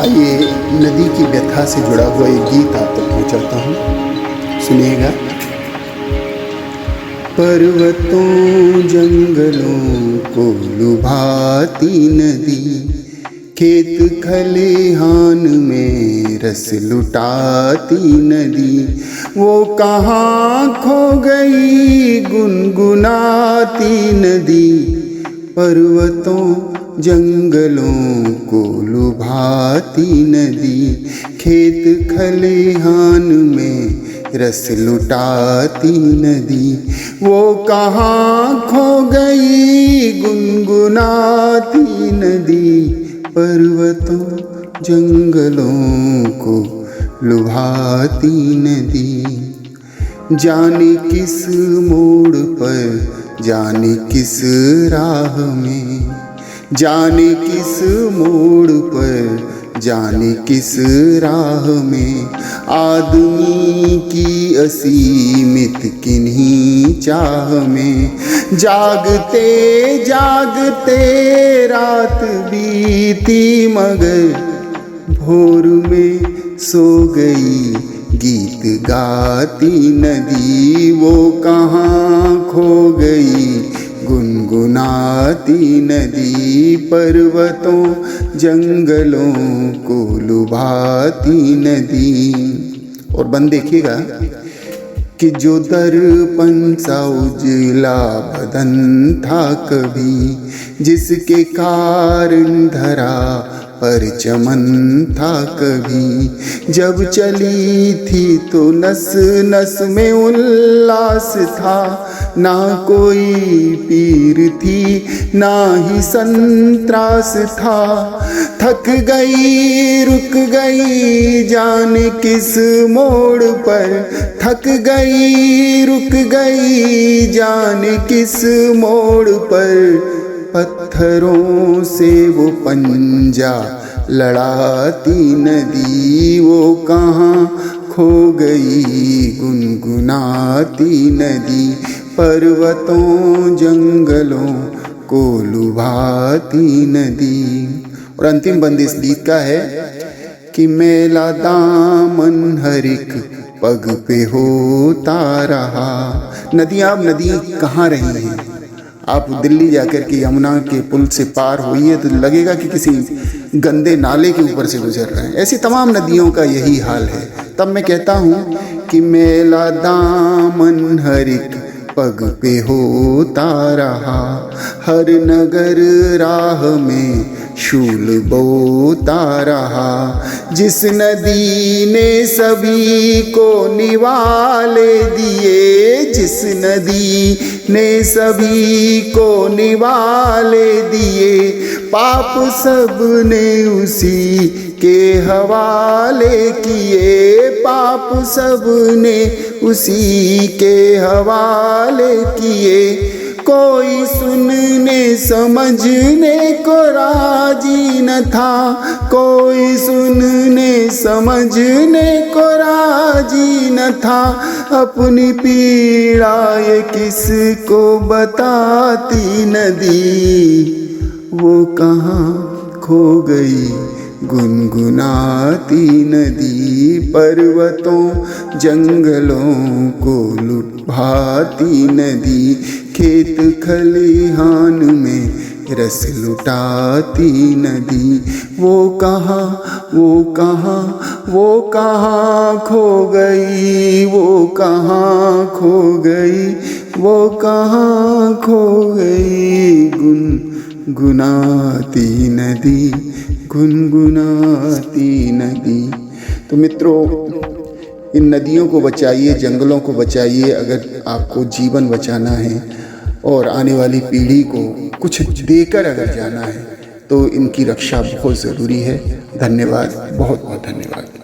आइए नदी की व्यथा से जुड़ा हुआ एक गीत आप तक पहुंचाता हूँ, सुनिएगा। पर्वतों जंगलों को लुभाती नदी, खेत खलिहान में रस लुटाती नदी, वो कहाँ खो गई गुनगुनाती नदी। पर्वतों जंगलों को लुभाती नदी, खेत खलिहान में रस लुटाती नदी, वो कहाँ खो गई गुनगुनाती नदी। पर्वतों जंगलों को लुभाती नदी। जाने किस मोड़ पर, जाने किस राह में, जाने किस मोड़ पर, जाने किस राह में, आदमी की असीमित किन्हीं चाह में, जागते जागते रात बीती मगर भोर में सो गई गीत गाती नदी, वो कहाँ खो गई गुनगुनाती नदी। पर्वतों जंगलों को लुभाती नदी। और बंद देखिएगा कि जो दर्पण सा उजला बदन था कभी, जिसके कारण धरा पर चमन था कभी, जब चली थी तो नस नस में उल्लास था, ना कोई पीर थी ना ही संत्रास था। थक गई रुक गई जाने किस मोड़ पर, थक गई रुक गई जाने किस मोड़ पर, पत्थरों से वो पंजा लड़ाती नदी, वो कहाँ खो गई गुनगुनाती नदी। पर्वतों जंगलों को लुभाती नदी। और अंतिम बंद इस गीत का है कि मेला दामन हर एक पग पे होता रहा। नदी, आप नदी कहाँ रही हैं? आप दिल्ली जाकर के यमुना के पुल से पार हुई है तो लगेगा कि किसी गंदे नाले के ऊपर से गुजर रहे हैं। ऐसी तमाम नदियों का यही हाल है। तब मैं कहता हूँ कि मेला दामन हर एक पग पे होता रहा, हर नगर राह में शूल बोता रहा। जिस नदी ने सभी को निवाले दिए, जिस नदी ने सभी को निवाले दिए, पाप सब ने उसी के हवाले किए, पाप सब ने उसी के हवाले किए। कोई सुनने समझने को राजी न था, कोई सुनने समझने को राजी न था। अपनी पीड़ा ये किसको बताती नदी, वो कहाँ खो गई गुनगुनाती नदी। पर्वतों जंगलों को लुभाती नदी, खेत खलिहान में रस लुटाती नदी, वो कहाँ वो कहाँ वो कहाँ खो गई, वो कहाँ खो गई, वो कहाँ खो गई गुनगुनाती नदी, गुनगुनाती नदी। तो मित्रों, इन नदियों को बचाइए, जंगलों को बचाइए अगर आपको जीवन बचाना है और आने वाली पीढ़ी को कुछ देकर अगर जाना है तो इनकी रक्षा बहुत ज़रूरी है। धन्यवाद, बहुत बहुत धन्यवाद।